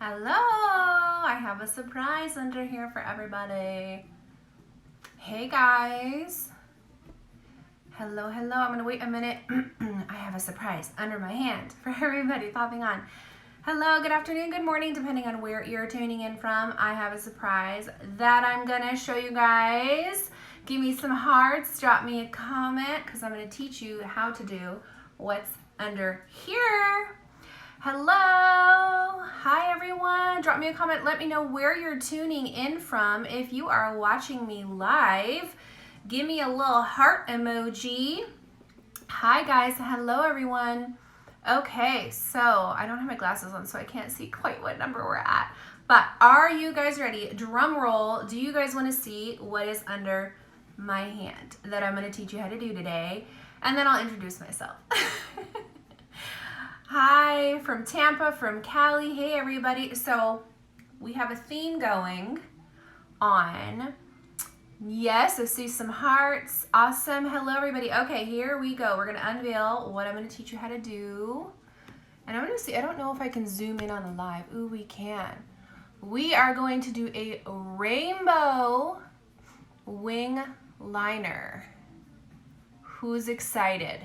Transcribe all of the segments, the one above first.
Hello, I have a surprise under here for everybody. Hey guys. Hello, I'm gonna wait a minute. I have a surprise under my hand for everybody popping on. Hello, good afternoon, good morning, depending on where you're tuning in from. I have a surprise that I'm gonna show you guys. Give me some hearts, drop me a comment, because I'm gonna teach you how to do what's under here. Hello, hi everyone. Drop me a comment, let me know where you're tuning in from. If you are watching me live, give me a little heart emoji. Hi guys, hello everyone. Okay, so I don't have my glasses on, so I can't see quite what number we're at. But are you guys ready? Drum roll. Do you guys want to see what is under my hand that I'm going to teach you how to do today? And then I'll introduce myself. Hi, from Tampa, from Cali. Hey everybody. So we have a theme going on. Yes, I see some hearts. Awesome. Hello everybody. Okay, here we go. We're going to unveil what I'm going to teach you how to do. And I'm going to see, I don't know if I can zoom in on the live. Ooh, we can. We are going to do a rainbow wing liner. Who's excited?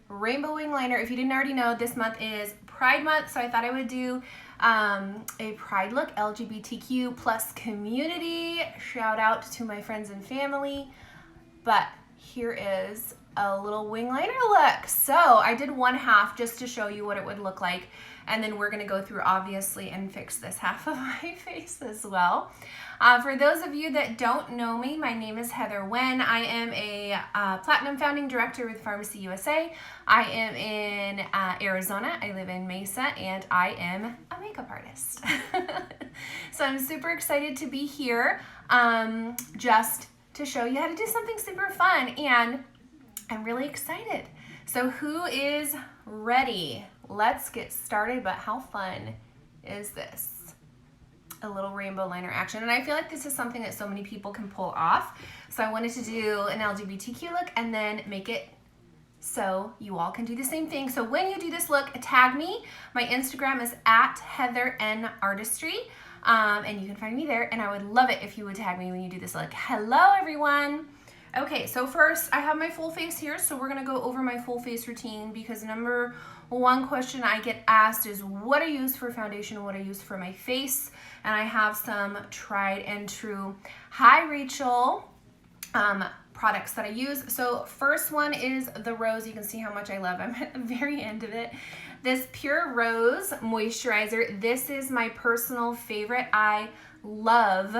Rainbow wing liner. If you didn't already know, this month is Pride Month, so I thought I would do a Pride look, LGBTQ plus community. Shout out to my friends and family. But here is a little wing liner look. So I did one half just to show you what it would look like, and then we're going to go through obviously and fix this half of my face as well. For those of you that don't know me, my name is Heather Wen. I am a Platinum Founding Director with FARMASi USA. I am in Arizona. I live in Mesa, and I am a makeup artist. So I'm super excited to be here just to show you how to do something super fun, and I'm really excited. So who is ready? Let's get started, but how fun is this? A little rainbow liner action. And I feel like this is something that so many people can pull off. So I wanted to do an LGBTQ look and then make it so you all can do the same thing. So when you do this look, tag me. My Instagram is @HeatherNArtistry. And you can find me there. And I would love it if you would tag me when you do this look. Hello, everyone. Okay, so first I have my full face here. So we're going to go over my full face routine, because number one question I get asked is what I use for foundation, what I use for my face. And I have some tried and true, hi Rachel, products that I use. So first one is the Rose. You can see how much I love. I'm at the very end of it. This Pure Rose moisturizer. This is my personal favorite. I love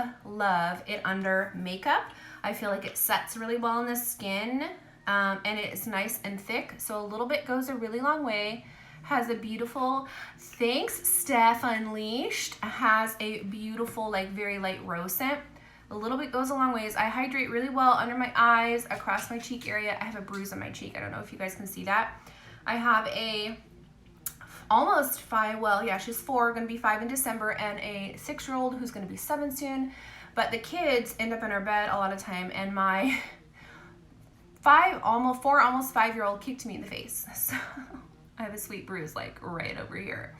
it under makeup. I feel like it sets really well on the skin, and it's nice and thick. So a little bit goes a really long way. Has a beautiful, thanks Steph Unleashed, has a beautiful, like very light rose scent. A little bit goes a long ways. I hydrate really well under my eyes, across my cheek area. I have a bruise on my cheek. I don't know if you guys can see that. I have a almost 5, well, yeah, she's 4, gonna be 5 in December, and a 6-year-old who's gonna be 7 soon. But the kids end up in our bed a lot of time, and my 4, almost 5-year-old kicked me in the face. So I have a sweet bruise like right over here.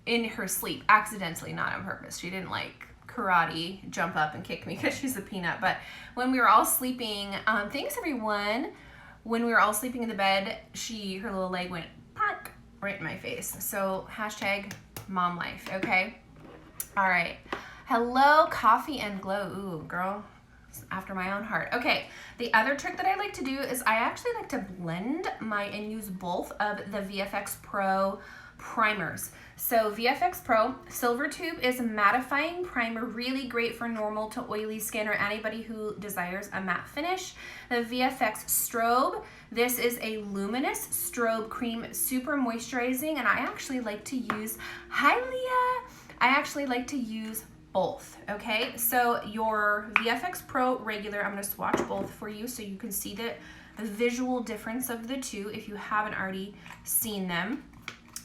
In her sleep, accidentally, not on purpose. She didn't like karate jump up and kick me because she's a peanut. But when we were all sleeping, thanks everyone. When we were all sleeping in the bed, her little leg went park right in my face. So hashtag mom life, okay? All right. Hello, Coffee and Glow. Ooh, girl, after my own heart. Okay, the other trick that I like to do is I actually like to blend and use both of the VFX Pro primers. So VFX Pro Silver Tube is a mattifying primer, really great for normal to oily skin or anybody who desires a matte finish. The VFX Strobe, this is a luminous strobe cream, super moisturizing, and I actually like to use, hi Leah, I actually like to use both, okay? So your VFX Pro regular, I'm gonna swatch both for you so you can see the visual difference of the two if you haven't already seen them.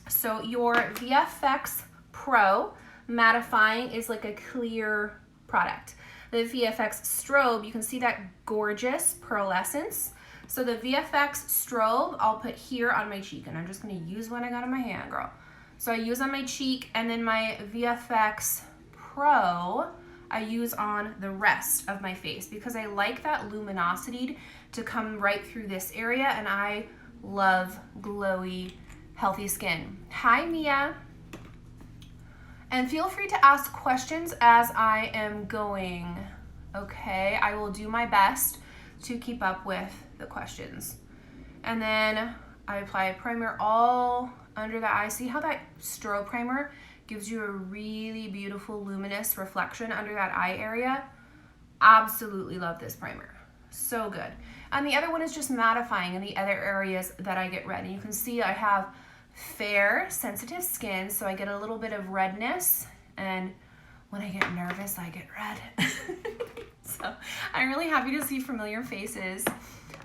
So your VFX Pro mattifying is like a clear product. The VFX Strobe, you can see that gorgeous pearlescence. So the VFX Strobe, I'll put here on my cheek, and I'm just gonna use what I got in my hand, girl. So I use on my cheek, and then my VFX Pro I use on the rest of my face because I like that luminosity to come right through this area, and I love glowy, healthy skin. Hi, Mia. And feel free to ask questions as I am going, okay? I will do my best to keep up with the questions. And then I apply a primer all under the eye. See how that strobe primer gives you a really beautiful luminous reflection under that eye area? Absolutely love this primer. So good. And the other one is just mattifying in the other areas that I get red. And you can see I have fair, sensitive skin, so I get a little bit of redness. And when I get nervous, I get red. So I'm really happy to see familiar faces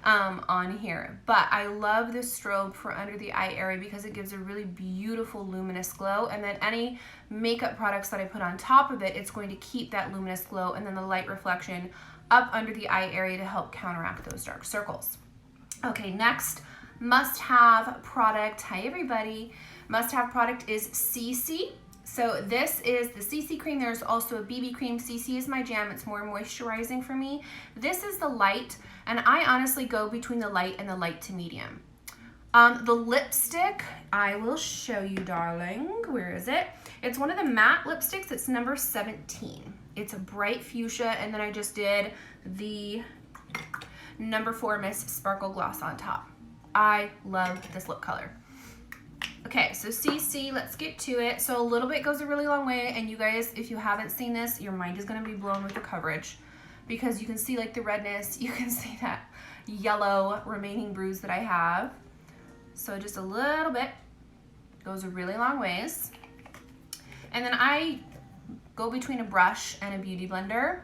on here. But I love this strobe for under the eye area because it gives a really beautiful luminous glow. And then any makeup products that I put on top of it, it's going to keep that luminous glow and then the light reflection up under the eye area to help counteract those dark circles. Okay, next must-have product. Hi everybody. Must-have product is CC. So this is the CC cream. There's also a BB cream. CC is my jam. It's more moisturizing for me. This is the light, and I honestly go between the light and the light to medium. The lipstick, I will show you, darling. Where is it? It's one of the matte lipsticks. It's number 17. It's a bright fuchsia, and then I just did the number 4 Miss Sparkle Gloss on top. I love this lip color. Okay, so CC, let's get to it. So a little bit goes a really long way, and you guys, if you haven't seen this, your mind is gonna be blown with the coverage because you can see like the redness, you can see that yellow remaining bruise that I have. So just a little bit goes a really long ways. And then I go between a brush and a beauty blender.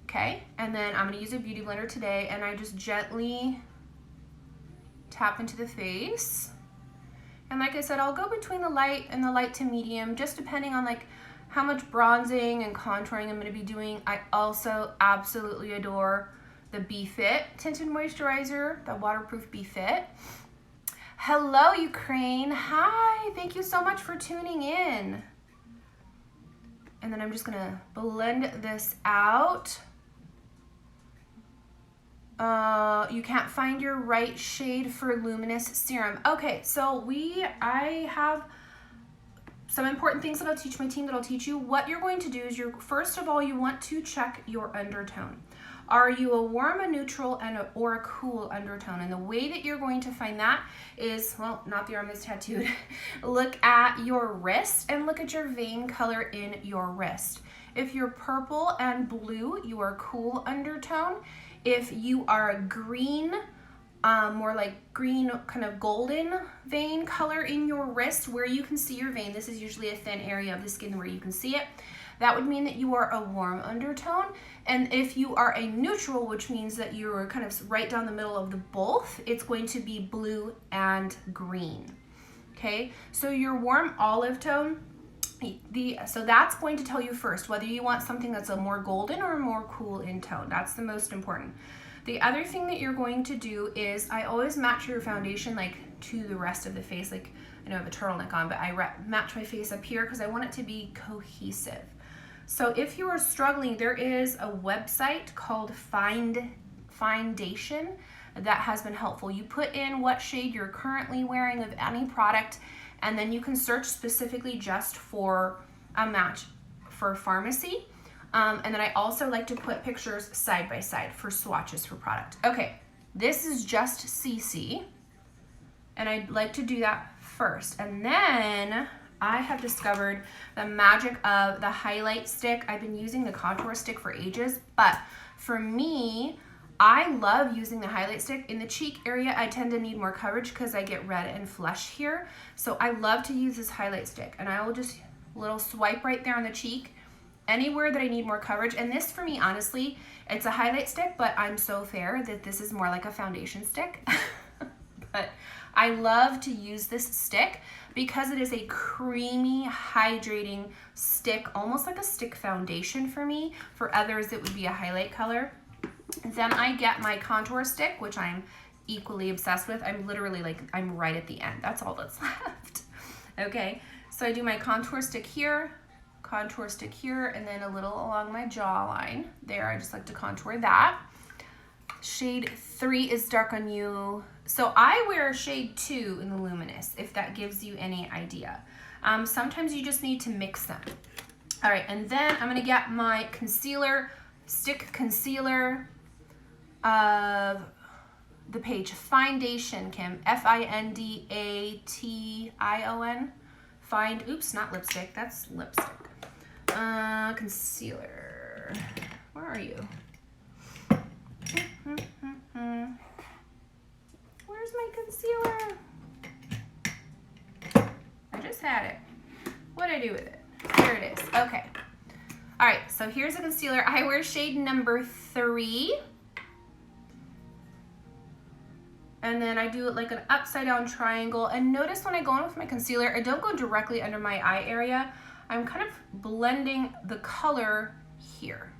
Okay, and then I'm gonna use a beauty blender today, and I just gently tap into the face. And like I said, I'll go between the light and the light to medium, just depending on like how much bronzing and contouring I'm gonna be doing. I also absolutely adore the BeFit Tinted Moisturizer, the waterproof BeFit. Hello, Ukraine. Hi, thank you so much for tuning in. And then I'm just gonna blend this out. You can't find your right shade for luminous serum. Okay, so I have some important things that I'll teach my team that I'll teach you. What you're going to do is first of all, you want to check your undertone. Are you a warm, a neutral, or a cool undertone? And the way that you're going to find that is, well, not the arm that's tattooed. Look at your wrist and look at your vein color in your wrist. If you're purple and blue, you are cool undertone. If you are green, more like green kind of golden vein color in your wrist where you can see your vein, this is usually a thin area of the skin where you can see it, that would mean that you are a warm undertone. And if you are a neutral, which means that you're kind of right down the middle of the both, it's going to be blue and green. Okay, so your warm olive tone, so that's going to tell you first whether you want something that's a more golden or a more cool in tone. That's the most important. The other thing that you're going to do is I always match your foundation like to the rest of the face. Like I know I have a turtleneck on, but I match my face up here because I want it to be cohesive. So if you are struggling, there is a website called Findation that has been helpful. You put in what shade you're currently wearing of any product, and then you can search specifically just for a match for FARMASi. And then I also like to put pictures side by side for swatches for product. Okay, this is just CC, and I'd like to do that first. And then I have discovered the magic of the highlight stick. I've been using the contour stick for ages, but for me, I love using the highlight stick. In the cheek area, I tend to need more coverage because I get red and flush here. So I love to use this highlight stick, and I will just little swipe right there on the cheek, anywhere that I need more coverage. And this for me, honestly, it's a highlight stick, but I'm so fair that this is more like a foundation stick. But I love to use this stick because it is a creamy, hydrating stick, almost like a stick foundation for me. For others, it would be a highlight color. Then I get my contour stick, which I'm equally obsessed with. I'm literally like, I'm right at the end. That's all that's left. Okay, so I do my contour stick here, and then a little along my jawline. There, I just like to contour that. Shade 3 is dark on you. So I wear shade 2 in the Luminous, if that gives you any idea. Sometimes you just need to mix them. All right, and then I'm gonna get my concealer, stick concealer of the page Foundation, Kim, F-I-N-D-A-T-I-O-N. Oops, not lipstick, that's lipstick. Concealer, where are you? Where's my concealer? I just had it. What'd I do with it? Here it is, okay. All right, so here's a concealer. I wear shade number 3. And then I do it like an upside down triangle. And notice when I go in with my concealer, I don't go directly under my eye area. I'm kind of blending the color here,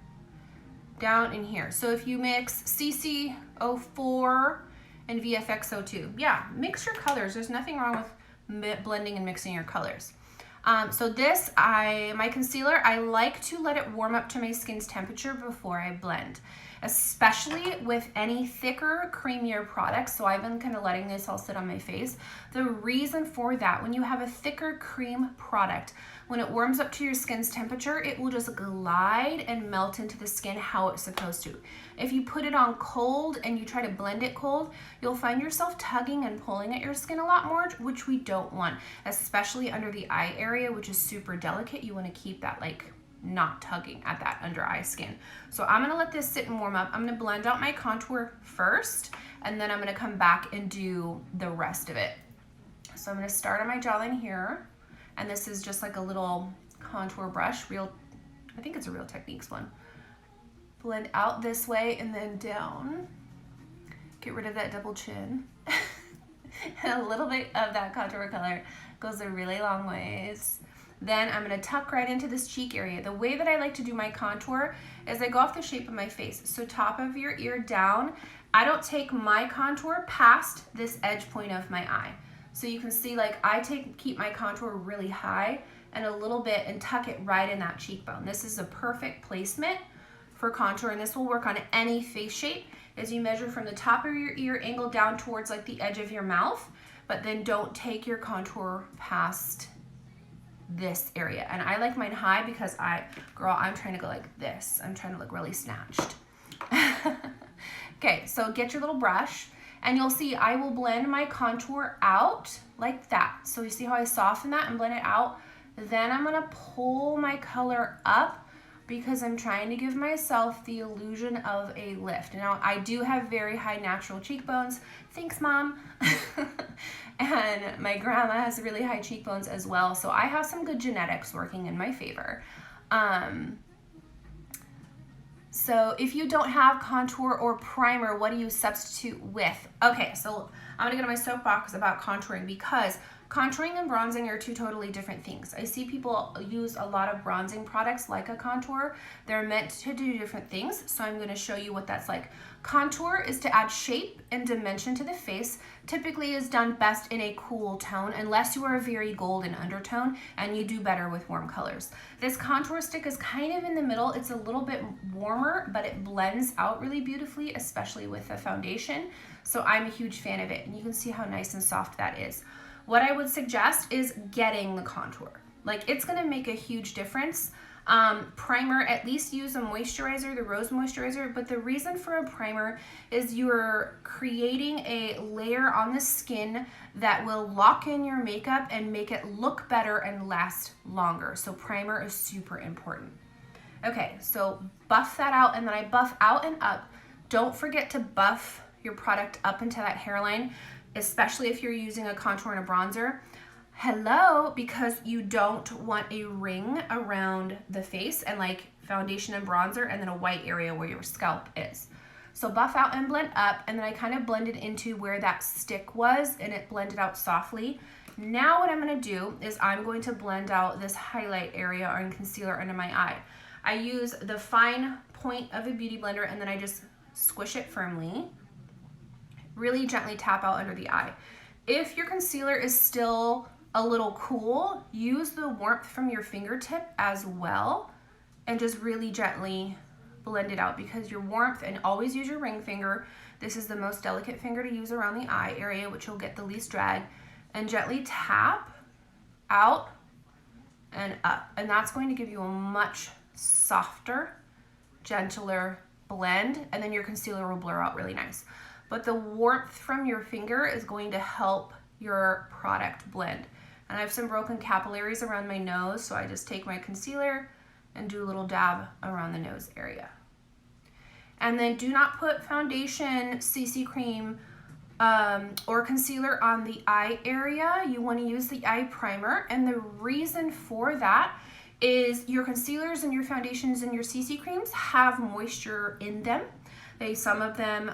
down in here. So if you mix CC04 and VFX02, yeah, mix your colors. There's nothing wrong with blending and mixing your colors. So this, my concealer, I like to let it warm up to my skin's temperature before I blend, especially with any thicker, creamier products. So I've been kind of letting this all sit on my face. The reason for that, when you have a thicker cream product, when it warms up to your skin's temperature, it will just glide and melt into the skin how it's supposed to. If you put it on cold and you try to blend it cold, you'll find yourself tugging and pulling at your skin a lot more, which we don't want, especially under the eye area, which is super delicate. You want to keep that like not tugging at that under eye skin. So I'm gonna let this sit and warm up. I'm gonna blend out my contour first, and then I'm gonna come back and do the rest of it. So I'm gonna start on my jawline here, and this is just like a little contour brush, I think it's a Real Techniques one. Blend out this way and then down. Get rid of that double chin. And a little bit of that contour color goes a really long ways. Then I'm gonna tuck right into this cheek area. The way that I like to do my contour is I go off the shape of my face. So top of your ear down. I don't take my contour past this edge point of my eye. So you can see like keep my contour really high and a little bit and tuck it right in that cheekbone. This is a perfect placement for contour, and this will work on any face shape as you measure from the top of your ear angle down towards like the edge of your mouth, but then don't take your contour past this area. And I like mine high because I'm trying to go like this. I'm trying to look really snatched. Okay, so get your little brush and you'll see I will blend my contour out like that. So you see how I soften that and blend it out? Then I'm gonna pull my color up because I'm trying to give myself the illusion of a lift. Now, I do have very high natural cheekbones. Thanks, Mom. And my grandma has really high cheekbones as well, so I have some good genetics working in my favor. So if you don't have contour or primer, what do you substitute with? Okay, so I'm gonna get on my soapbox about contouring because contouring and bronzing are two totally different things. I see people use a lot of bronzing products like a contour. They're meant to do different things, so I'm going to show you what that's like. Contour is to add shape and dimension to the face. Typically is done best in a cool tone unless you are a very golden undertone, and you do better with warm colors. This contour stick is kind of in the middle. It's a little bit warmer, but it blends out really beautifully, especially with the foundation. So I'm a huge fan of it, and you can see how nice and soft that is. What I would suggest is getting the contour. Like, it's gonna make a huge difference. Primer, at least use a moisturizer, the Rose Moisturizer, but the reason for a primer is you're creating a layer on the skin that will lock in your makeup and make it look better and last longer. So primer is super important. Okay, so buff that out, and then I buff out and up. Don't forget to buff your product up into that hairline, especially if you're using a contour and a bronzer. Hello, because you don't want a ring around the face and like foundation and bronzer and then a white area where your scalp is. So buff out and blend up, and then I kind of blended into where that stick was and it blended out softly. Now what I'm gonna do is I'm going to blend out this highlight area or concealer under my eye. I use the fine point of a beauty blender and then I just squish it firmly. Really gently tap out under the eye. If your concealer is still a little cool, use the warmth from your fingertip as well and just really gently blend it out, because your warmth, and always use your ring finger. This is the most delicate finger to use around the eye area, which you'll get the least drag, and gently tap out and up. And that's going to give you a much softer, gentler blend, and then your concealer will blur out really nice. But the warmth from your finger is going to help your product blend. And I have some broken capillaries around my nose, so I just take my concealer and do a little dab around the nose area. And then do not put foundation, CC cream, or concealer on the eye area. You want to use the eye primer, and the reason for that is your concealers and your foundations and your CC creams have moisture in them. Some of them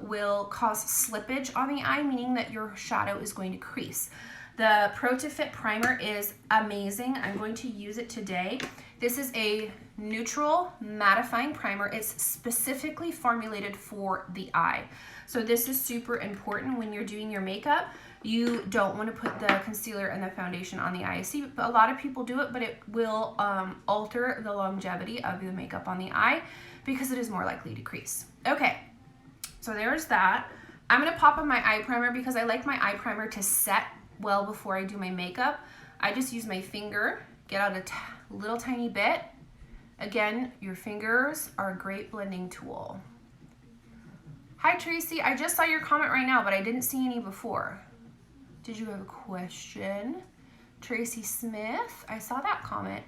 will cause slippage on the eye, meaning that your shadow is going to crease. The Pro to Fit primer is amazing. I'm going to use it today. This is a neutral mattifying primer. It's specifically formulated for the eye. So this is super important when you're doing your makeup. You don't want to put the concealer and the foundation on the eye. I see a lot of people do it, but it will alter the longevity of the makeup on the eye because it is more likely to crease. Okay, so there's that. I'm going to pop on my eye primer because I like my eye primer to set well before I do my makeup. I just use my finger, get out a little tiny bit. Again, your fingers are a great blending tool. Hi Tracy, I just saw your comment right now, but I didn't see any before. Did you have a question? Tracy Smith, I saw that comment.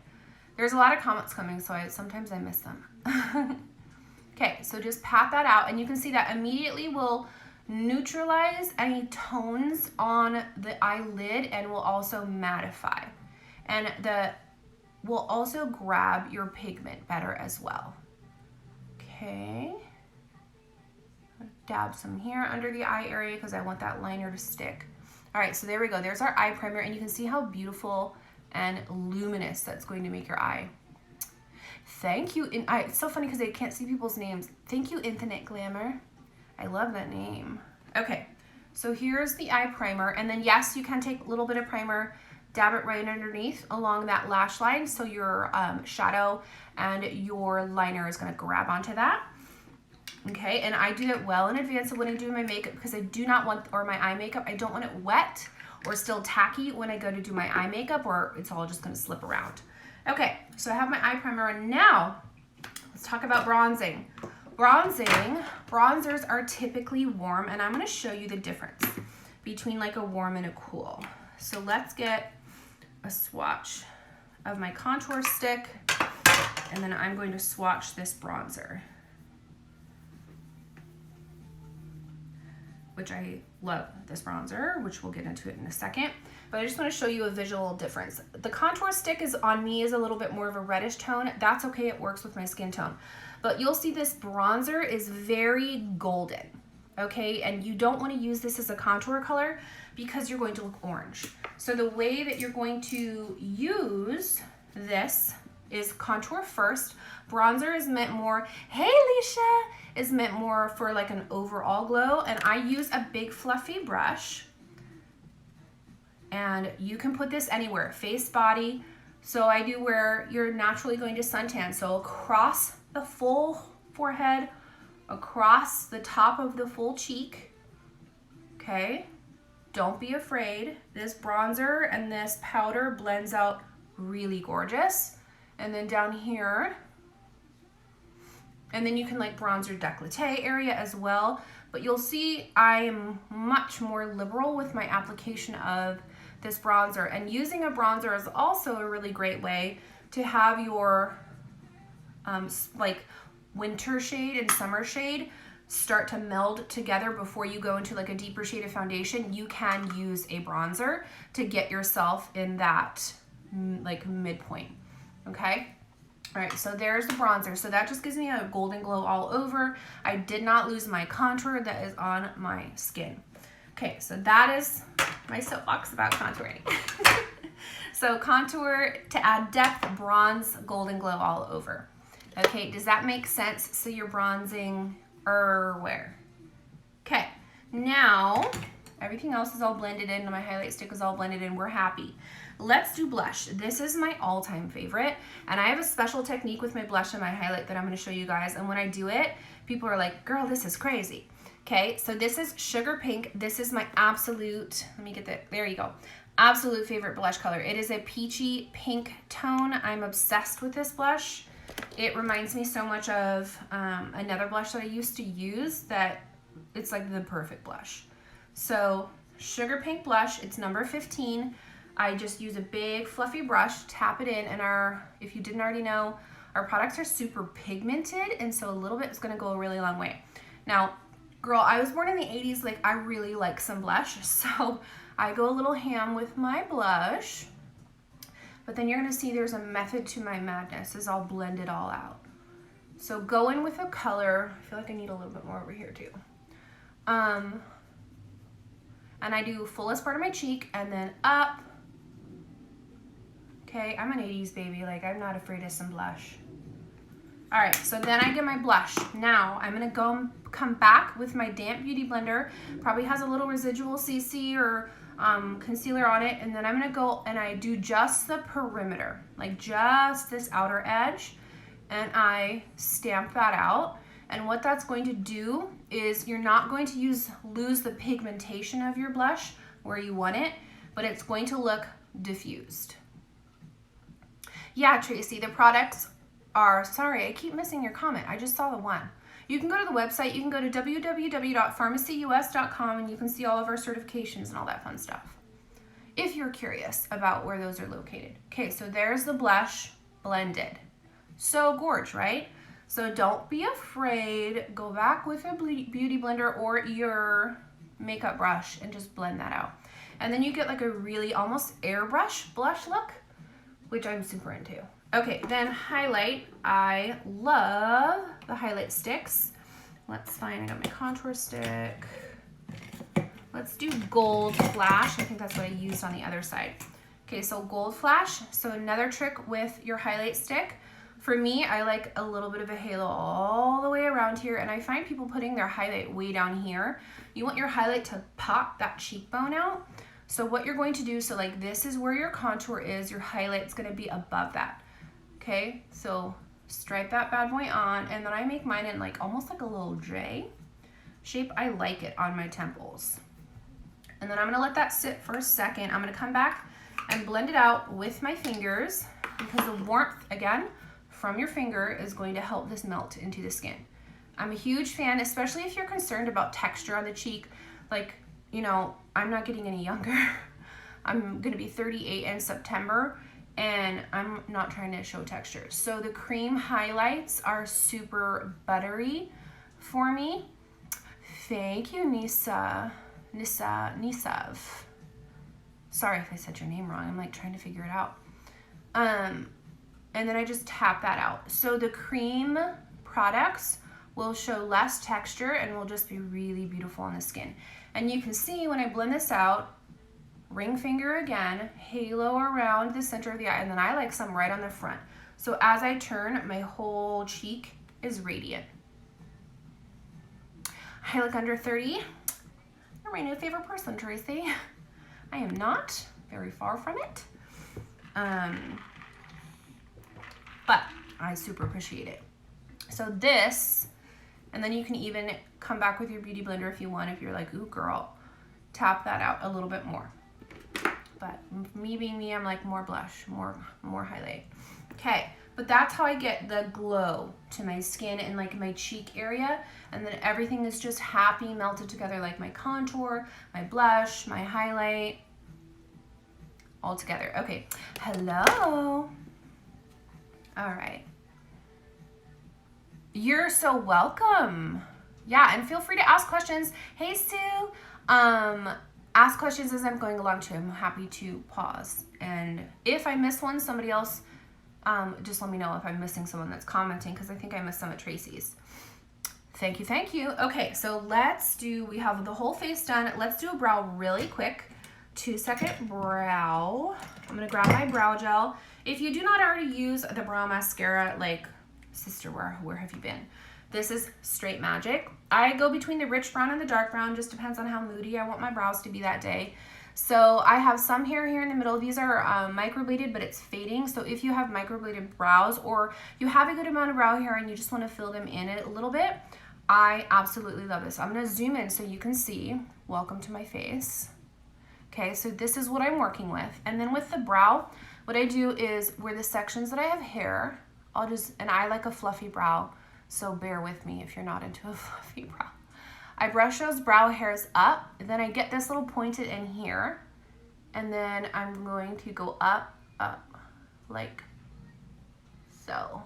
There's a lot of comments coming, so sometimes I miss them. Okay, so just pat that out, and you can see that immediately will neutralize any tones on the eyelid and will also mattify. And will also grab your pigment better as well. Okay. Dab some here under the eye area because I want that liner to stick. All right, so there we go. There's our eye primer, and you can see how beautiful and luminous that's going to make your eye. Thank you. It's so funny because I can't see people's names. Thank you, Infinite Glamour. I love that name. Okay, so here's the eye primer, and then yes, you can take a little bit of primer, dab it right underneath along that lash line so your shadow and your liner is going to grab onto that. Okay, and I do it well in advance of when I do my makeup because I do not want, or my eye makeup, I don't want it wet or still tacky when I go to do my eye makeup, or it's all just going to slip around. Okay, so I have my eye primer on. Now let's talk about bronzing. Bronzers are typically warm, and I'm going to show you the difference between like a warm and a cool. So let's get a swatch of my contour stick, and then I'm going to swatch this bronzer, which I love this bronzer, which we'll get into it in a second. But I just want to show you a visual difference. The contour stick is on me is a little bit more of a reddish tone. That's okay, it works with my skin tone. But you'll see this bronzer is very golden, okay? And you don't want to use this as a contour color because you're going to look orange. So the way that you're going to use this is contour first. Bronzer is meant more, hey Leisha, is meant more for like an overall glow. And I use a big fluffy brush. And you can put this anywhere, face, body. So I do where you're naturally going to suntan. So across the full forehead, across the top of the full cheek, okay? Don't be afraid. This bronzer and this powder blends out really gorgeous. And then down here, and then you can like bronzer décolleté area as well. But you'll see I am much more liberal with my application of this bronzer. And using a bronzer is also a really great way to have your like winter shade and summer shade start to meld together before you go into like a deeper shade of foundation. You can use a bronzer to get yourself in that like midpoint, okay? All right, so there's the bronzer. So that just gives me a golden glow all over. I did not lose my contour that is on my skin. Okay, so that is my soapbox about contouring. So contour to add depth, bronze, golden glow all over. Okay, does that make sense? So you're bronzing where? Okay, now Everything else is all blended in, and my highlight stick is all blended in. We're happy. Let's do blush. This is my all-time favorite, and I have a special technique with my blush and my highlight that I'm going to show you guys, and when I do it, people are like, girl, this is crazy. Okay, so this is Sugar Pink. This is my absolute, let me get that, there you go, absolute favorite blush color. It is a peachy pink tone. I'm obsessed with this blush. It reminds me so much of another blush that I used to use that it's like the perfect blush. So Sugar Pink blush, it's number 15. I just use a big fluffy brush, tap it in, and if you didn't already know, our products are super pigmented, and so a little bit is gonna go a really long way. Now, girl, I was born in the 80s, like I really like some blush, so I go a little ham with my blush, but then you're gonna see there's a method to my madness, is I'll blend it all out. So go in with a color. I feel like I need a little bit more over here too. And I do fullest part of my cheek and then up. Okay, I'm an 80s baby, like I'm not afraid of some blush. All right, so then I get my blush. Now I'm gonna come back with my damp beauty blender. Probably has a little residual CC or concealer on it, and then I'm gonna go and I do just the perimeter, like just this outer edge, and I stamp that out. And what that's going to do is you're not going to lose the pigmentation of your blush where you want it, but it's going to look diffused. Yeah, Tracy, the products are, sorry, I keep missing your comment. I just saw the one. You can go to the website. You can go to www.farmacyus.com and you can see all of our certifications and all that fun stuff, if you're curious about where those are located. Okay, so there's the blush blended. So gorge, right? So don't be afraid. Go back with a beauty blender or your makeup brush and just blend that out. And then you get like a really almost airbrush blush look, which I'm super into. Okay, then highlight. I love the highlight sticks. Let's find, I got my contour stick. Let's do Gold Flash. I think that's what I used on the other side. Okay, so Gold Flash. So another trick with your highlight stick. For me, I like a little bit of a halo all the way around here, and I find people putting their highlight way down here. You want your highlight to pop that cheekbone out. So what you're going to do, so like this is where your contour is, your highlight's gonna be above that. Okay, so stripe that bad boy on, and then I make mine in like almost like a little J shape. I like it on my temples. And then I'm gonna let that sit for a second. I'm gonna come back and blend it out with my fingers because the warmth, again, from your finger is going to help this melt into the skin. I'm a huge fan, especially if you're concerned about texture on the cheek. Like, you know, I'm not getting any younger. I'm gonna be 38 in September, and I'm not trying to show texture. So the cream highlights are super buttery for me. Thank you, Nisav. Sorry if I said your name wrong. I'm like trying to figure it out. And then I just tap that out. So the cream products will show less texture and will just be really beautiful on the skin. And you can see when I blend this out, ring finger again, halo around the center of the eye, and then I like some right on the front. So as I turn, my whole cheek is radiant. I look under 30. You're my new favorite person, Tracy. I am not, very far from it. But I super appreciate it. So this, and then you can even come back with your beauty blender if you want, if you're like, ooh girl, tap that out a little bit more. But me being me, I'm like more blush, more highlight. Okay, but that's how I get the glow to my skin and like my cheek area. And then everything is just happy, melted together, like my contour, my blush, my highlight, all together. Okay, hello. All right. You're so welcome. Yeah, and feel free to ask questions. Hey, Sue. Ask questions as I'm going along too. I'm happy to pause. And if I miss one, somebody else, just let me know if I'm missing someone that's commenting, because I think I missed some of Tracy's. Thank you, thank you. Okay, so we have the whole face done. Let's do a brow really quick. 2-second brow. I'm gonna grab my brow gel. If you do not already use the brow mascara, like, sister, where have you been? This is straight magic. I go between the rich brown and the dark brown, just depends on how moody I want my brows to be that day. So I have some hair here in the middle. These are microbladed, but it's fading. So if you have microbladed brows or you have a good amount of brow hair and you just want to fill them in a little bit, I absolutely love this. I'm going to zoom in so you can see. Welcome to my face. Okay, so this is what I'm working with. And then with the brow, what I do is where the sections that I have hair, and I like a fluffy brow, so bear with me if you're not into a fluffy brow. I brush those brow hairs up, and then I get this little pointed in here, and then I'm going to go up, like so.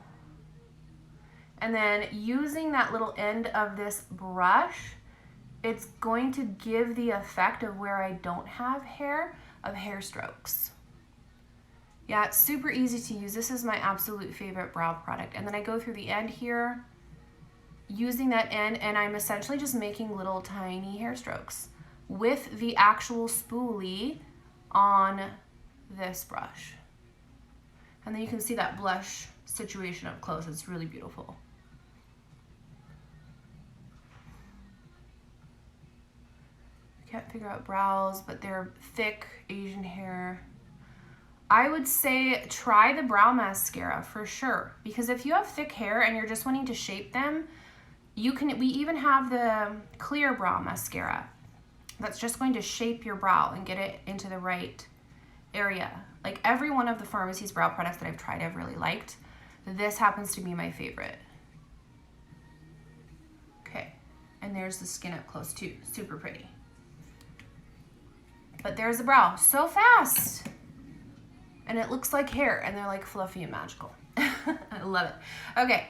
And then using that little end of this brush, it's going to give the effect of where I don't have hair, of hair strokes. Yeah, it's super easy to use. This is my absolute favorite brow product. And then I go through the end here, using that end, and I'm essentially just making little tiny hair strokes with the actual spoolie on this brush. And then you can see that blush situation up close. It's really beautiful. Can't figure out brows, but they're thick Asian hair. I would say try the brow mascara for sure, because if you have thick hair and you're just wanting to shape them, we even have the clear brow mascara that's just going to shape your brow and get it into the right area. Like every one of the FARMASi's brow products that I've tried, I've really liked. This happens to be my favorite. Okay, and there's the skin up close too, super pretty. But there's the brow, so fast. And it looks like hair, and they're like fluffy and magical. I love it. Okay,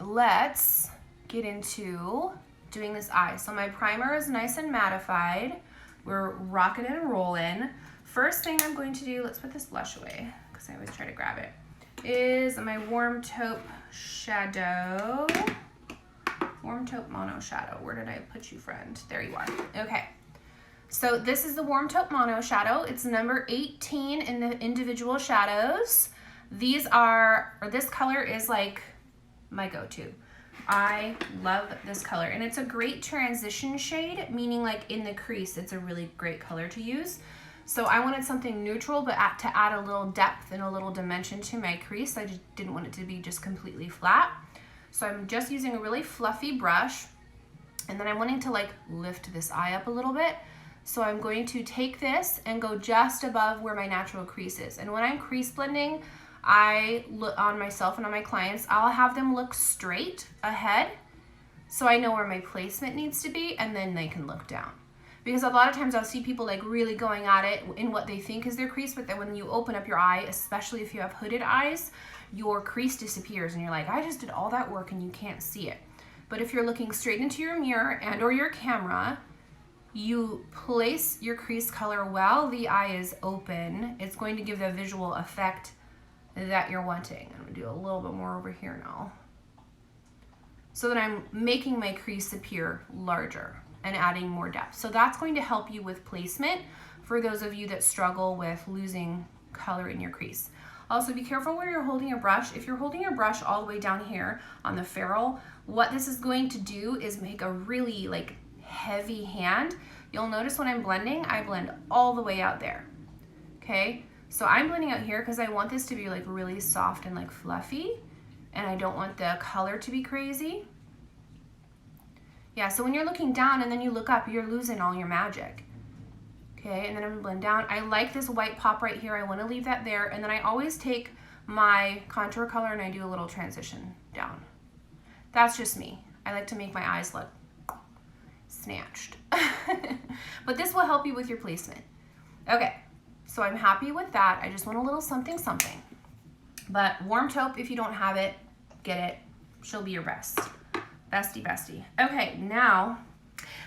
let's get into doing this eye. So my primer is nice and mattified. We're rocking and rolling. First thing I'm going to do, let's put this blush away, because I always try to grab it, is my Warm Taupe shadow. Warm Taupe Mono Shadow. Where did I put you, friend? There you are. Okay. So this is the Warm Taupe Mono Shadow. It's number 18 in the individual shadows. This color is like my go-to. I love this color, and it's a great transition shade, meaning like in the crease, it's a really great color to use. So I wanted something neutral, but to add a little depth and a little dimension to my crease. I just didn't want it to be just completely flat. So I'm just using a really fluffy brush, and then I'm wanting to like lift this eye up a little bit. So I'm going to take this and go just above where my natural crease is. And when I'm crease blending, I look on myself and on my clients, I'll have them look straight ahead so I know where my placement needs to be, and then they can look down. Because a lot of times I'll see people like really going at it in what they think is their crease, but then when you open up your eye, especially if you have hooded eyes, your crease disappears and you're like, I just did all that work and you can't see it. But if you're looking straight into your mirror and or your camera, you place your crease color while the eye is open. It's going to give the visual effect that you're wanting. I'm gonna do a little bit more over here now, so that I'm making my crease appear larger and adding more depth. So that's going to help you with placement for those of you that struggle with losing color in your crease. Also, be careful where you're holding your brush. If you're holding your brush all the way down here on the ferrule, what this is going to do is make a really like heavy hand. You'll notice when I'm blending, I blend all the way out there. Okay, so I'm blending out here because I want this to be like really soft and like fluffy, and I don't want the color to be crazy. Yeah, so when you're looking down and then you look up, you're losing all your magic. Okay, and then I'm gonna blend down. I like this white pop right here. I want to leave that there, and then I always take my contour color and I do a little transition down. That's just me. I like to make my eyes look snatched. But this will help you with your placement. Okay, so I'm happy with that. I just want a little something something. But Warm Taupe, if you don't have it, get it. She'll be your best. Bestie, bestie. Okay, now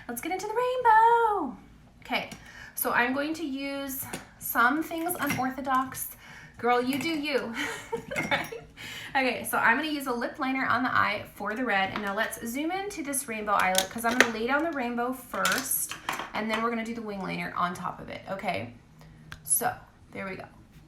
let's get into the rainbow. Okay, so I'm going to use some things unorthodox. Girl, you do you. Right? Okay, so I'm going to use a lip liner on the eye for the red. And now let's zoom into this rainbow eyelet, because I'm going to lay down the rainbow first, and then we're going to do the wing liner on top of it, okay? So there we go.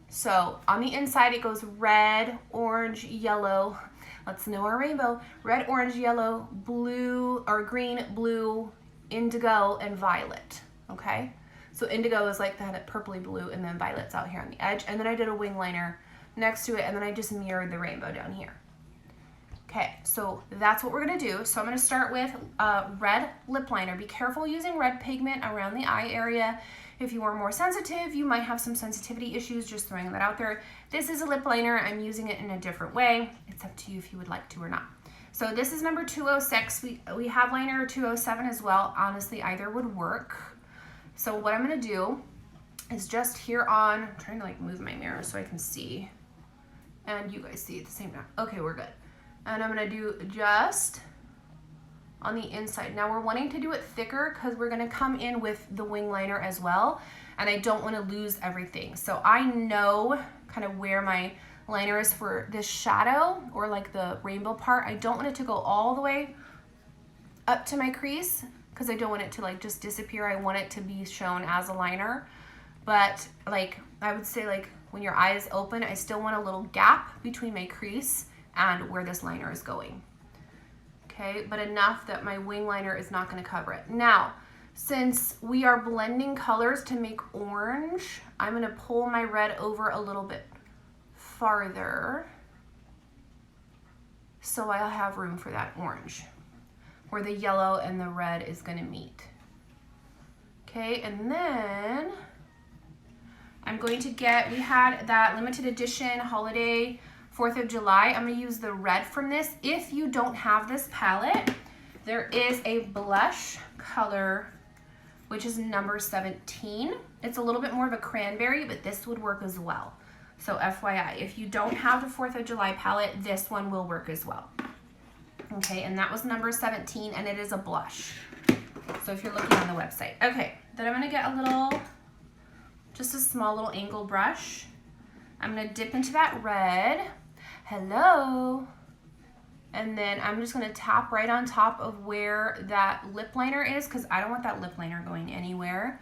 So on the inside, it goes red, orange, yellow, Let's know our rainbow. Red, orange, yellow, blue, or green, blue, indigo, and violet, okay? So indigo is like that purpley blue, and then violet's out here on the edge. And then I did a wing liner next to it, and then I just mirrored the rainbow down here. Okay, so that's what we're gonna do. So I'm gonna start with red lip liner. Be careful using red pigment around the eye area. If you are more sensitive, you might have some sensitivity issues, just throwing that out there. This is a lip liner. I'm using it in a different way. It's up to you if you would like to or not. So this is number 206. We have liner 207 as well. Honestly, either would work. So what I'm gonna do is just here on, I'm trying to like move my mirror so I can see, and you guys see at the same time. Okay, we're good. And I'm gonna do just on the inside. Now we're wanting to do it thicker because we're gonna come in with the wing liner as well, and I don't wanna lose everything. So I know kind of where my liner is for this shadow or like the rainbow part. I don't want it to go all the way up to my crease because I don't want it to like just disappear. I want it to be shown as a liner. But like I would say, like when your eye is open, I still want a little gap between my crease and where this liner is going. Okay, but enough that my wing liner is not going to cover it. Now, since we are blending colors to make orange, I'm going to pull my red over a little bit farther so I'll have room for that orange where the yellow and the red is going to meet. Okay, and then I'm going to get, we had that limited edition holiday 4th of July. I'm going to use the red from this. If you don't have this palette, there is a blush color, which is number 17. It's a little bit more of a cranberry, but this would work as well. So FYI, if you don't have the 4th of July palette, this one will work as well. Okay, and that was number 17, and it is a blush. So if you're looking on the website. Okay, then I'm going to get a little, just a small little angled brush. I'm going to dip into that red. Hello. And then I'm just going to tap right on top of where that lip liner is, because I don't want that lip liner going anywhere.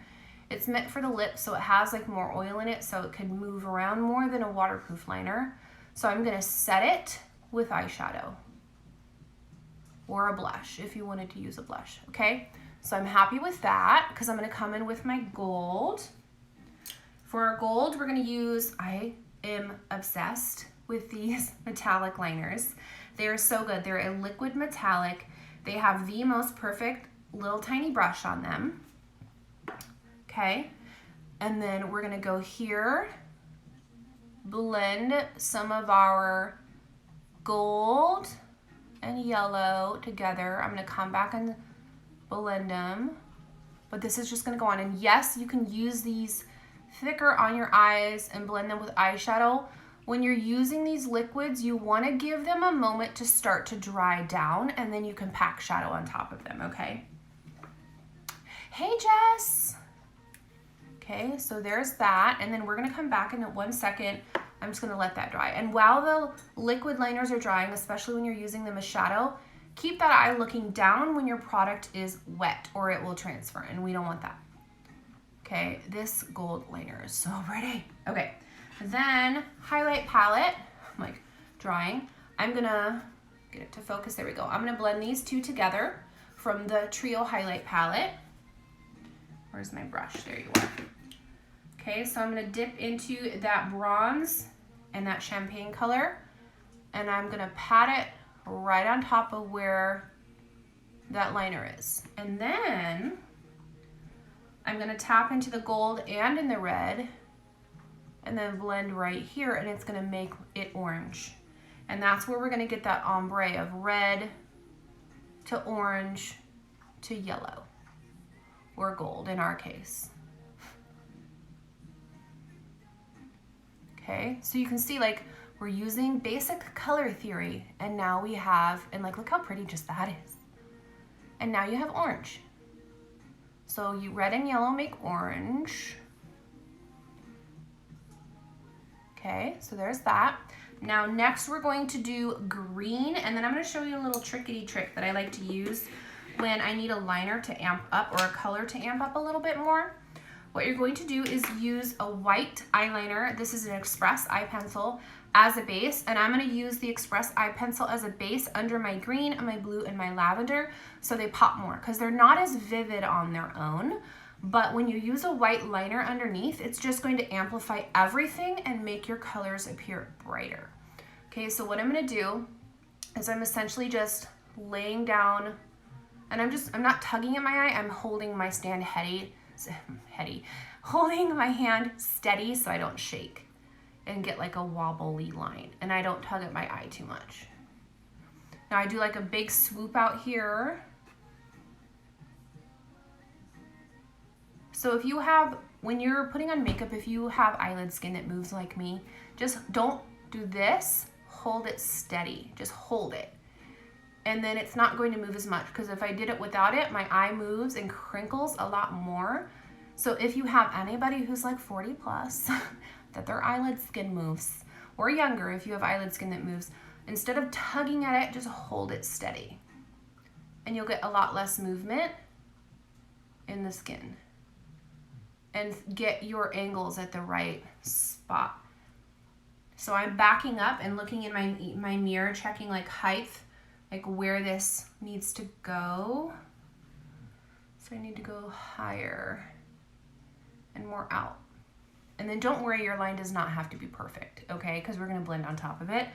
It's meant for the lips, so it has like more oil in it, so it can move around more than a waterproof liner. So I'm going to set it with eyeshadow or a blush if you wanted to use a blush. Okay, so I'm happy with that because I'm going to come in with my gold. For our gold, we're going to use, I am obsessed with these metallic liners. They are so good. They're a liquid metallic. They have the most perfect little tiny brush on them. Okay, and then we're gonna go here, blend some of our gold and yellow together. I'm gonna come back and blend them, but this is just gonna go on. And yes, you can use these thicker on your eyes and blend them with eyeshadow. When you're using these liquids, you want to give them a moment to start to dry down, and then you can pack shadow on top of them, okay? Hey, Jess. Okay, so there's that, and then we're going to come back in 1 second. I'm just going to let that dry. And while the liquid liners are drying, especially when you're using them as shadow, keep that eye looking down when your product is wet, or it will transfer, and we don't want that. Okay, this gold liner is so pretty. Okay. Then highlight palette, I'm like drawing. I'm gonna get it to focus. There we go. I'm gonna blend these two together from the Trio highlight palette. Where's my brush? There you are. Okay, so I'm gonna dip into that bronze and that champagne color, and I'm gonna pat it right on top of where that liner is. And then I'm gonna tap into the gold and in the red, and then blend right here, and it's gonna make it orange. And that's where we're gonna get that ombre of red to orange to yellow, or gold in our case. Okay, so you can see like we're using basic color theory, and now we have, and like look how pretty just that is. And now you have orange. So you red and yellow make orange. Okay, so there's that. Now next we're going to do green, and then I'm going to show you a little trickety trick that I like to use when I need a liner to amp up or a color to amp up a little bit more. what you're going to do is use a white eyeliner. This is an Express eye pencil as a base, and I'm going to use the Express eye pencil as a base under my green and my blue and my lavender so they pop more, because they're not as vivid on their own. But when you use a white liner underneath, it's just going to amplify everything and make your colors appear brighter. Okay, so what I'm going to do is I'm essentially just laying down, and I'm not tugging at my eye, I'm holding my stand holding my hand steady so I don't shake and get like a wobbly line, and I don't tug at my eye too much. Now I do like a big swoop out here. So if you have, when you're putting on makeup, if you have eyelid skin that moves like me, just don't do this, hold it steady, just hold it. And then it's not going to move as much, because if I did it without it, my eye moves and crinkles a lot more. So if you have anybody who's like 40 plus, that their eyelid skin moves, or younger, if you have eyelid skin that moves, instead of tugging at it, just hold it steady. And you'll get a lot less movement in the skin and get your angles at the right spot. So I'm backing up and looking in my mirror, checking like height, like where this needs to go. So I need to go higher and more out. And then don't worry, your line does not have to be perfect, okay? Because we're gonna blend on top of it.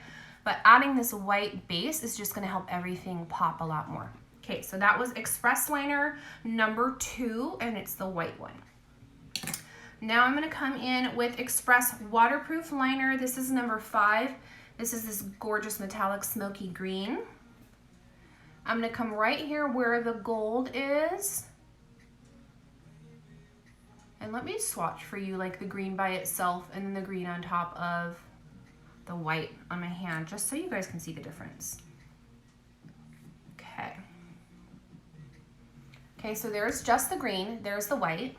But adding this white base is just gonna help everything pop a lot more. Okay, so that was Express liner number 2, and it's the white one. Now I'm gonna come in with Express waterproof liner. This is number 5. This is this gorgeous metallic smoky green. I'm gonna come right here where the gold is. And let me swatch for you like the green by itself and then the green on top of the white on my hand, just so you guys can see the difference. Okay. Okay, so there's just the green, there's the white.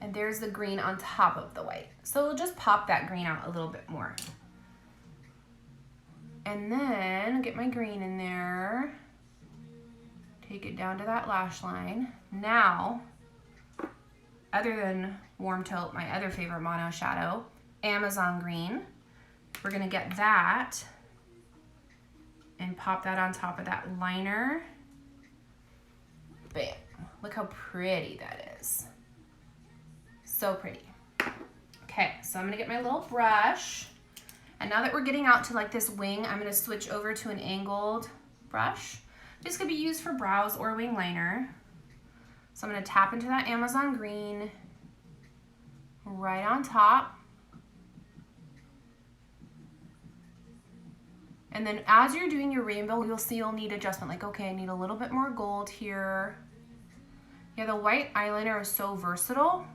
And there's the green on top of the white. So we'll just pop that green out a little bit more. And then get my green in there. Take it down to that lash line. Now, other than Warm Taupe, my other favorite mono shadow, Amazon green, we're gonna get that and pop that on top of that liner. Bam, look how pretty that is. So pretty. Okay, so I'm gonna get my little brush. And now that we're getting out to like this wing, I'm gonna switch over to an angled brush. This could be used for brows or wing liner. So I'm gonna tap into that Amazon green right on top. And then as you're doing your rainbow, you'll see you'll need adjustment. Like, okay, I need a little bit more gold here. Yeah, the white eyeliner is so versatile.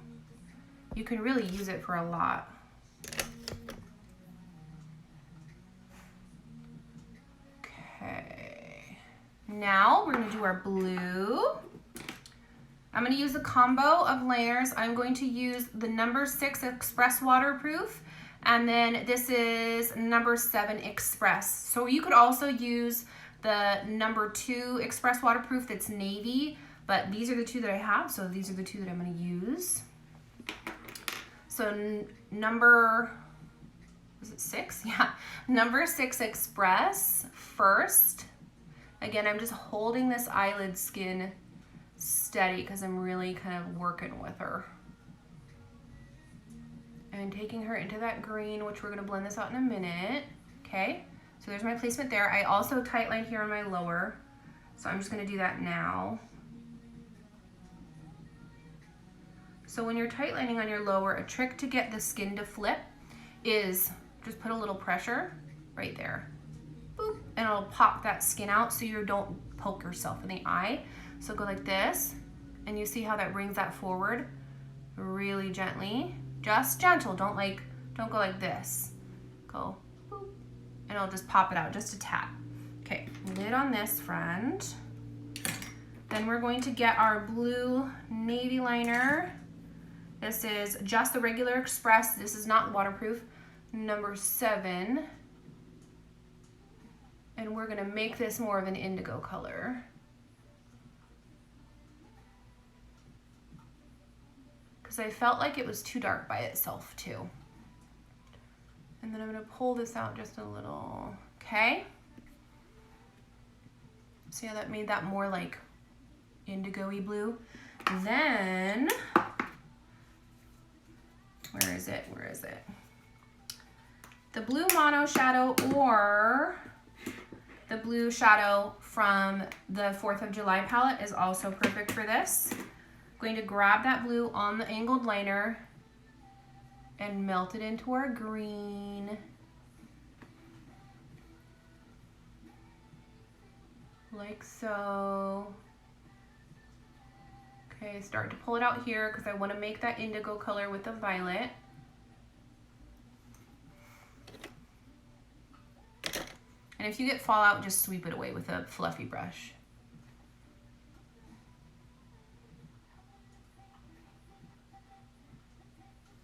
You can really use it for a lot. Okay. Now we're gonna do our blue. I'm gonna use a combo of layers. I'm going to use the number 6 Express Waterproof, and then this is number 7 Express. So you could also use the number 2 Express Waterproof that's navy, but these are the 2 that I have, so these are the 2 that I'm gonna use. So number, was it 6? Yeah, number 6 Express first. Again, I'm just holding this eyelid skin steady because I'm really kind of working with her. And taking her into that green, which we're gonna blend this out in a minute. Okay, so there's my placement there. I also tightlined here on my lower, so I'm just gonna do that now. So when you're tightlining on your lower, a trick to get the skin to flip is just put a little pressure right there. Boop, and it'll pop that skin out so you don't poke yourself in the eye. So go like this, and you see how that brings that forward really gently. Just gentle, don't go like this. Go boop, and it'll just pop it out, just a tap. Okay, lid on this friend. Then we're going to get our blue navy liner. This is just the regular Express. This is not waterproof. Number 7. And we're gonna make this more of an indigo color. because I felt like it was too dark by itself too. And then I'm gonna pull this out just a little, okay? See how that made that more like indigo-y blue? Then, where is it? Where is it? The blue mono shadow or the blue shadow from the 4th of July palette is also perfect for this. I'm going to grab that blue on the angled liner and melt it into our green. Like so. Okay, start to pull it out here because I want to make that indigo color with the violet. And if you get fallout, just sweep it away with a fluffy brush.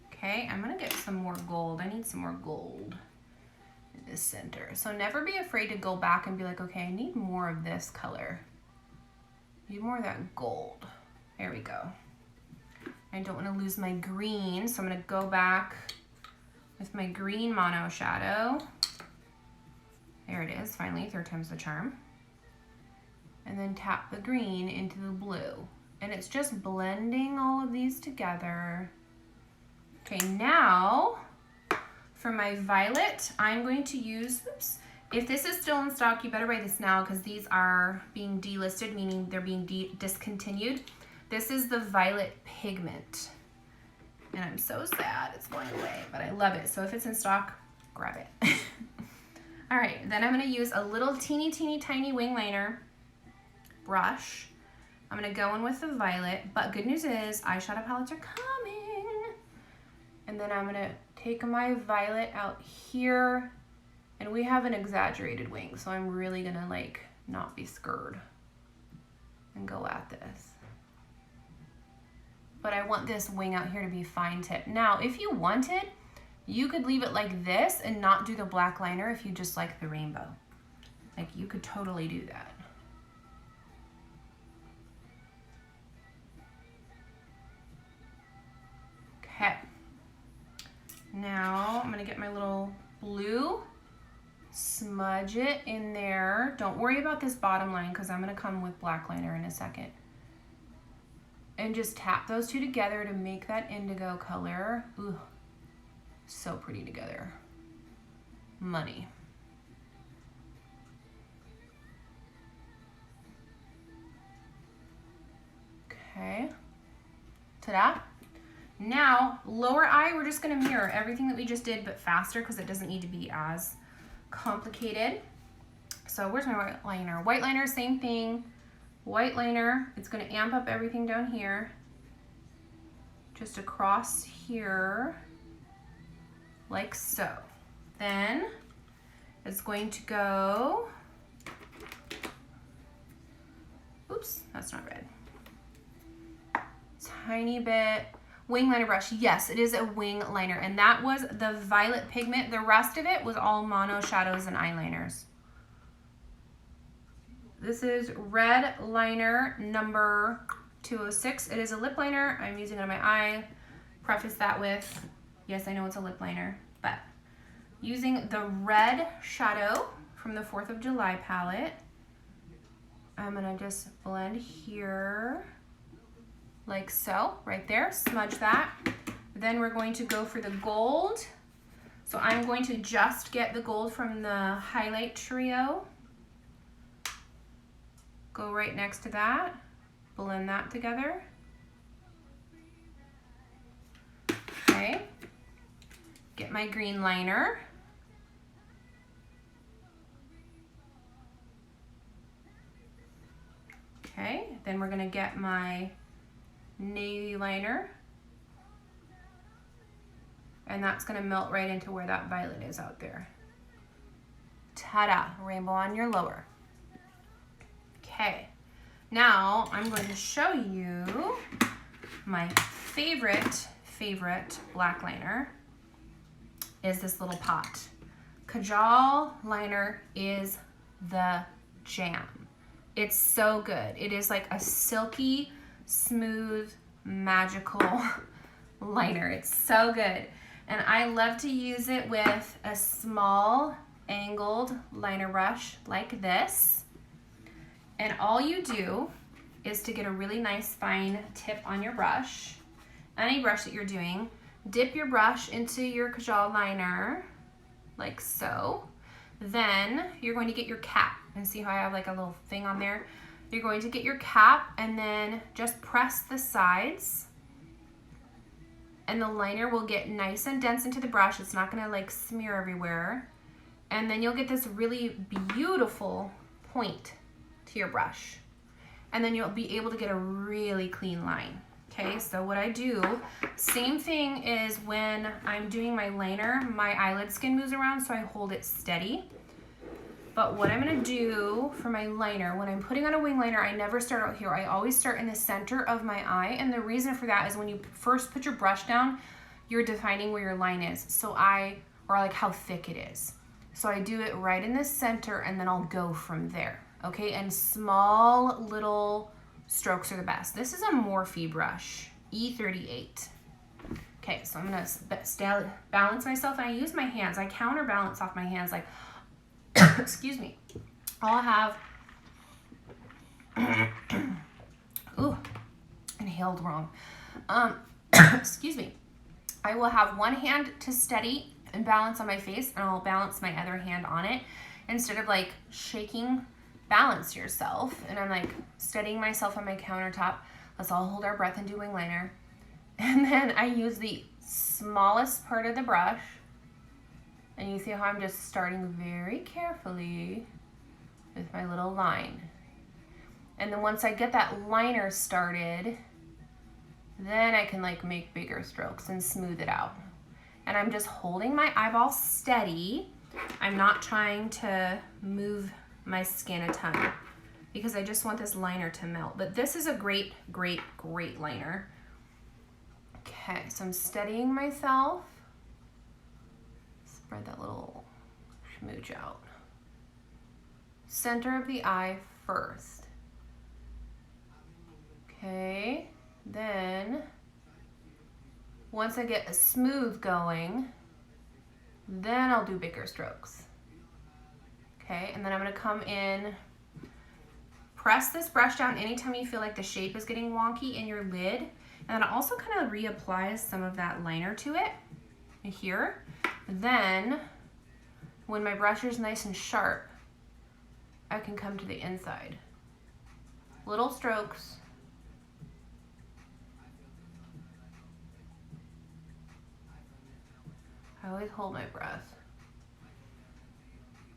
Okay, I'm gonna get some more gold. I need some more gold in this center. So never be afraid to go back and be like, okay, I need more of this color. I need more of that gold. There we go. I don't want to lose my green, so I'm gonna go back with my green mono shadow. There it is, finally, 3rd time's the charm. And then tap the green into the blue. And it's just blending all of these together. Okay, now for my violet, I'm going to use, oops, if this is still in stock, you better buy this now because these are being delisted, meaning they're being discontinued. This is the violet pigment. And I'm so sad it's going away, but I love it. So if it's in stock, grab it. All right, then I'm gonna use a little teeny tiny wing liner brush. I'm gonna go in with the violet, but good news is eyeshadow palettes are coming. And then I'm gonna take my violet out here, and we have an exaggerated wing, so I'm really gonna like not be scared and go at this. But I want this wing out here to be fine tip. Now, if you wanted, you could leave it like this and not do the black liner if you just like the rainbow. Like you could totally do that. Okay. Now I'm gonna get my little blue, smudge it in there. Don't worry about this bottom line because I'm gonna come with black liner in a second. And just tap those two together to make that indigo color. Ooh. So pretty together. Money. Okay. Ta-da. Now, lower eye, we're just gonna mirror everything that we just did, but faster because it doesn't need to be as complicated. So where's my white liner? White liner, same thing. White liner, it's gonna amp up everything down here. Just across here. Like so. Then it's going to go, oops, that's not red. Tiny bit, wing liner brush. Yes, it is a wing liner, and that was the violet pigment. The rest of it was all mono shadows and eyeliners. This is red liner number 206. It is a lip liner. I'm using it on my eye. Preface that with, yes, I know it's a lip liner, but using the red shadow from the 4th of July palette, I'm gonna just blend here, like so, right there, smudge that. Then we're going to go for the gold. So I'm going to just get the gold from the highlight trio. Go right next to that, blend that together. Okay, get my green liner. Okay, then we're gonna get my navy liner. And that's gonna melt right into where that violet is out there. Ta-da, rainbow on your lower. Okay, now I'm going to show you my favorite black liner is this little pot. Kajal liner is the jam. It's so good. It is like a silky, smooth, magical liner. It's so good. And I love to use it with a small angled liner brush like this. And all you do is to get a really nice fine tip on your brush, any brush that you're doing, dip your brush into your Kajal liner like so. Then you're going to get your cap, and see how I have like a little thing on there? You're going to get your cap and then just press the sides, and the liner will get nice and dense into the brush. It's not gonna like smear everywhere. And then you'll get this really beautiful point to your brush. And then you'll be able to get a really clean line. Okay, so what I do, same thing is when I'm doing my liner, my eyelid skin moves around, so I hold it steady. But what I'm gonna do for my liner, when I'm putting on a wing liner, I never start out here. I always start in the center of my eye, and the reason for that is when you first put your brush down, you're defining where your line is. Or like how thick it is. So I do it right in the center, and then I'll go from there, okay? And small little strokes are the best. This is a Morphe brush, E38. Okay, so I'm gonna balance myself, and I use my hands. I counterbalance off my hands like, excuse me. I'll have, ooh, inhaled wrong. Excuse me. I will have one hand to steady and balance on my face, and I'll balance my other hand on it. Instead of like shaking, balance yourself. And I'm like steadying myself on my countertop. Let's all hold our breath and do wing liner. And then I use the smallest part of the brush. And you see how I'm just starting very carefully with my little line. And then once I get that liner started, then I can like make bigger strokes and smooth it out. And I'm just holding my eyeball steady. I'm not trying to move my skin a ton because I just want this liner to melt. But this is a great, great, great liner. Okay, so I'm steadying myself. Spread that little smooch out. Center of the eye first. Okay, then once I get a smooth going, then I'll do bigger strokes. Okay, and then I'm gonna come in, press this brush down anytime you feel like the shape is getting wonky in your lid, and then I'll also kind of reapply some of that liner to it here. Then, when my brush is nice and sharp, I can come to the inside. Little strokes. I always hold my breath.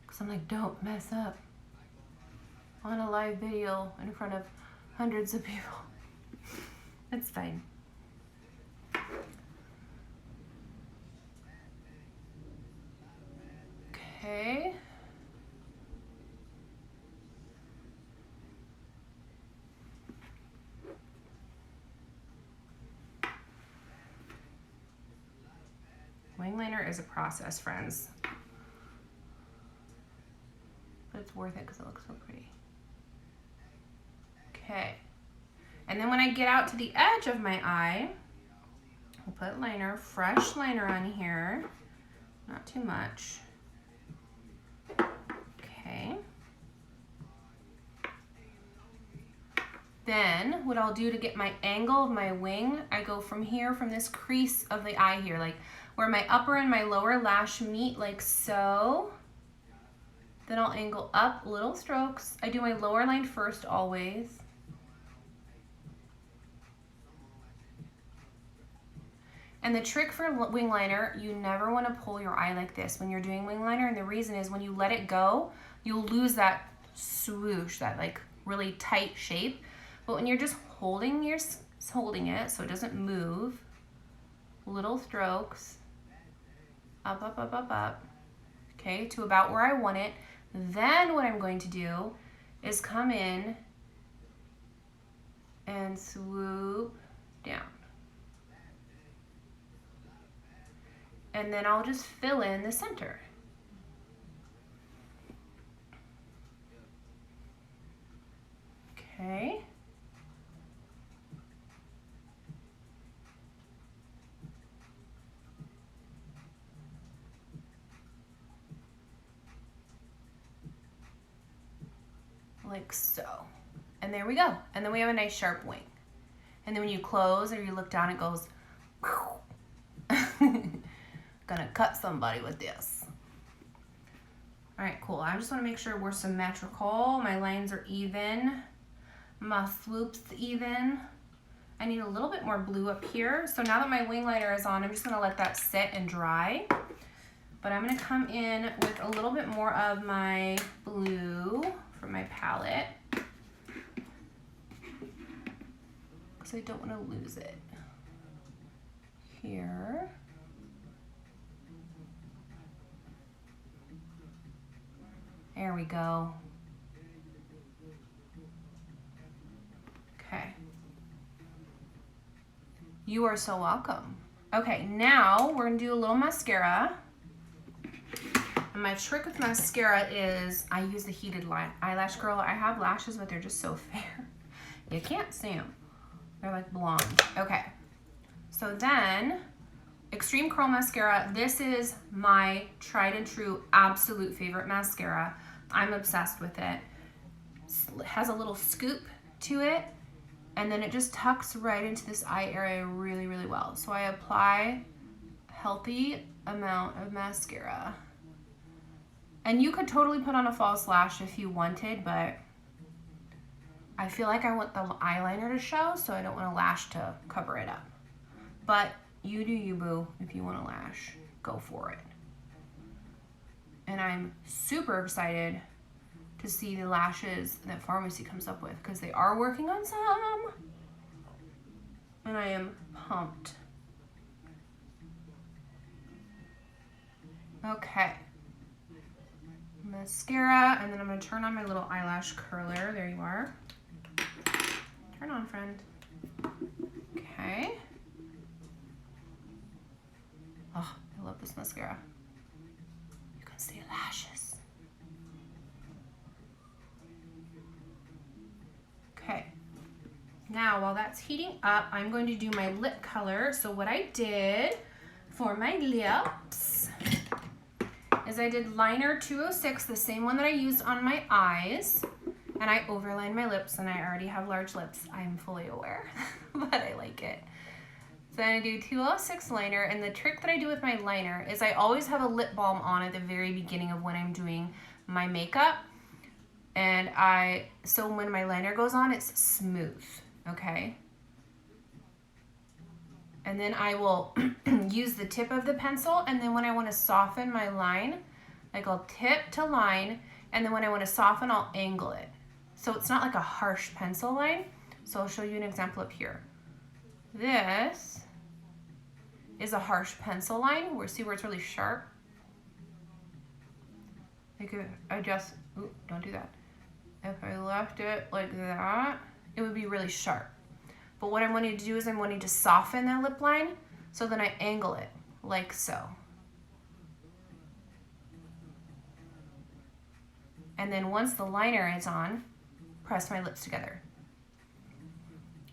Because I'm like, don't mess up on a live video in front of hundreds of people. It's fine. Okay. Wing liner is a process, friends. But it's worth it because it looks so pretty. Okay. And then when I get out to the edge of my eye, I'll put liner, fresh liner on here. Not too much. Okay. Then what I'll do to get my angle of my wing, I go from here, from this crease of the eye here, like where my upper and my lower lash meet, like so. Then I'll angle up, little strokes. I do my lower line first always. And the trick for wing liner, you never want to pull your eye like this when you're doing wing liner, and the reason is when you let it go, you'll lose that swoosh, that like really tight shape. But when you're just holding it so it doesn't move, little strokes, up, up, up, up, up, okay, to about where I want it. Then what I'm going to do is come in and swoop down. And then I'll just fill in the center. Okay. like so. And there we go. And then we have a nice sharp wing. And then when you close or you look down, it goes, gonna cut somebody with this. All right, cool. I just wanna make sure we're symmetrical. My lines are even. My swoop's even. I need a little bit more blue up here. So now that my wing liner is on, I'm just gonna let that sit and dry. But I'm gonna come in with a little bit more of my blue from my palette, because I don't wanna lose it. Here. There we go. Okay. You are so welcome. Okay, now we're gonna do a little mascara. And my trick with mascara is I use the heated eyelash curl. I have lashes, but they're just so fair. You can't see them. They're like blonde. Okay. So then, Extreme Curl Mascara. This is my tried and true absolute favorite mascara. I'm obsessed with it. It has a little scoop to it, and then it just tucks right into this eye area really, really well. So I apply a healthy amount of mascara. And you could totally put on a false lash if you wanted, but I feel like I want the eyeliner to show, so I don't want a lash to cover it up. But you do you, boo. If you want a lash, go for it. And I'm super excited to see the lashes that FARMASi comes up with, because they are working on some. And I am pumped. Okay. Mascara, and then I'm going to turn on my little eyelash curler. There you are. Turn on, friend. Okay. Oh, I love this mascara. You can see lashes. Okay. Now, while that's heating up, I'm going to do my lip color. So what I did for my lips is I did liner 206, the same one that I used on my eyes, and I overlined my lips, and I already have large lips. I'm fully aware, but I like it. So I'm gonna do 206 liner, and the trick that I do with my liner is I always have a lip balm on at the very beginning of when I'm doing my makeup, and so when my liner goes on, it's smooth, okay? And then I will use the tip of the pencil, and then when I want to soften my line, like I'll tip to line, and then when I want to soften, I'll angle it. So it's not like a harsh pencil line. So I'll show you an example up here. This is a harsh pencil line. See where it's really sharp? Like if I just, ooh, don't do that. If I left it like that, it would be really sharp. But what I'm wanting to do is I'm wanting to soften that lip line, so then I angle it like so. And then once the liner is on, press my lips together.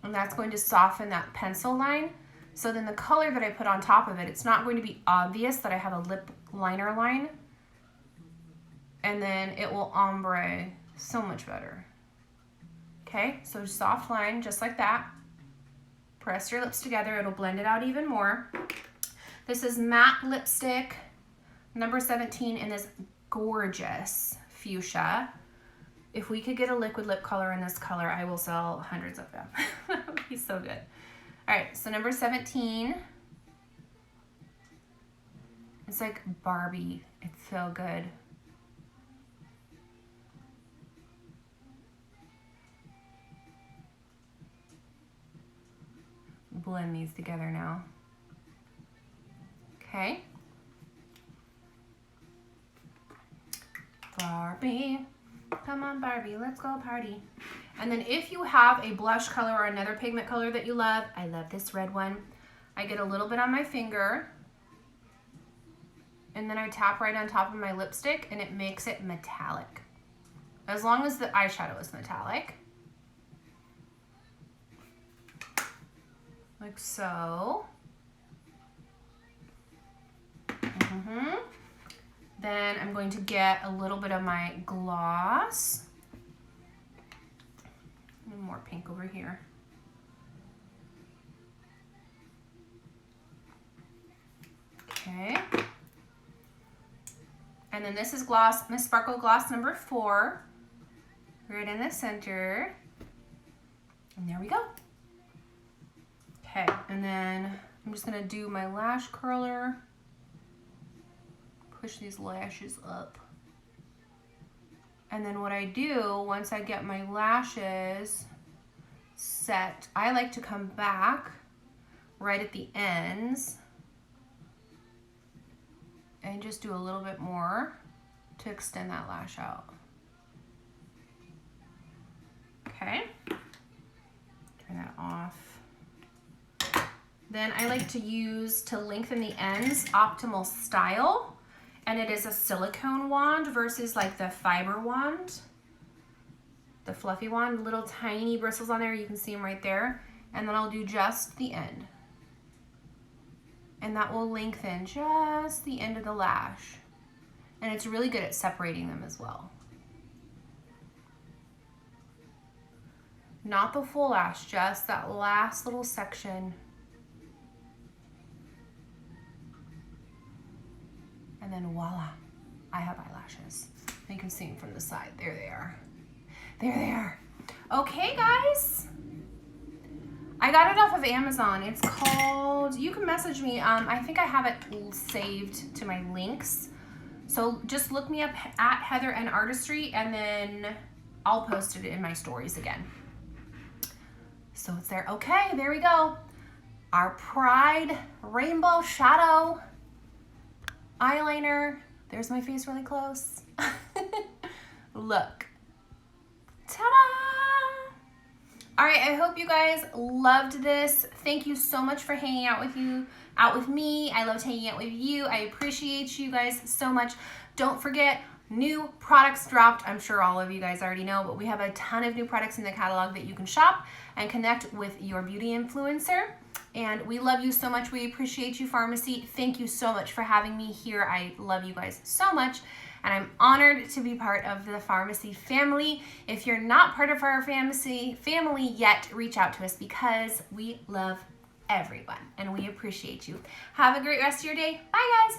And that's going to soften that pencil line. So then the color that I put on top of it, it's not going to be obvious that I have a lip liner line. And then it will ombre so much better. Okay, so soft line, just like that. Press your lips together, it'll blend it out even more. This is matte lipstick, number 17, in this gorgeous fuchsia. If we could get a liquid lip color in this color, I will sell hundreds of them. That would be so good. All right, so number 17. It's like Barbie, it's so good. Blend these together now. Okay. Barbie, come on Barbie, let's go party. And then if you have a blush color or another pigment color that you love, I love this red one. I get a little bit on my finger, and then I tap right on top of my lipstick, and it makes it metallic. As long as the eyeshadow is metallic. Like so. Then I'm going to get a little bit of my gloss. more pink over here. Okay. And then this is gloss, Miss Sparkle Gloss number 4. Right in the center. And there we go. Okay, and then I'm just gonna do my lash curler. Push these lashes up. And then what I do, once I get my lashes set, I like to come back right at the ends and just do a little bit more to extend that lash out. Okay, turn that off. Then I like to use, to lengthen the ends, Optimal Style. And it is a silicone wand versus like the fiber wand, the fluffy wand, little tiny bristles on there. You can see them right there. And then I'll do just the end. And that will lengthen just the end of the lash. And it's really good at separating them as well. Not the full lash, just that last little section. And then voila, I have eyelashes. You can see them from the side. There they are. There they are. Okay, guys. I got it off of Amazon. It's called, you can message me. I think I have it saved to my links. So just look me up at Heather and Artistry, and then I'll post it in my stories again. So it's there. Okay, there we go. Our Pride Rainbow Shadow eyeliner. There's my face really close. Look. Ta-da! All right, I hope you guys loved this. Thank you so much for hanging out with me. I loved hanging out with you. I appreciate you guys so much. Don't forget, new products dropped. I'm sure all of you guys already know, but we have a ton of new products in the catalog that you can shop and connect with your beauty influencer. And we love you so much. We appreciate you, FARMASi. Thank you so much for having me here. I love you guys so much. And I'm honored to be part of the FARMASi family. If you're not part of our FARMASi family yet, reach out to us because we love everyone and we appreciate you. Have a great rest of your day. Bye, guys.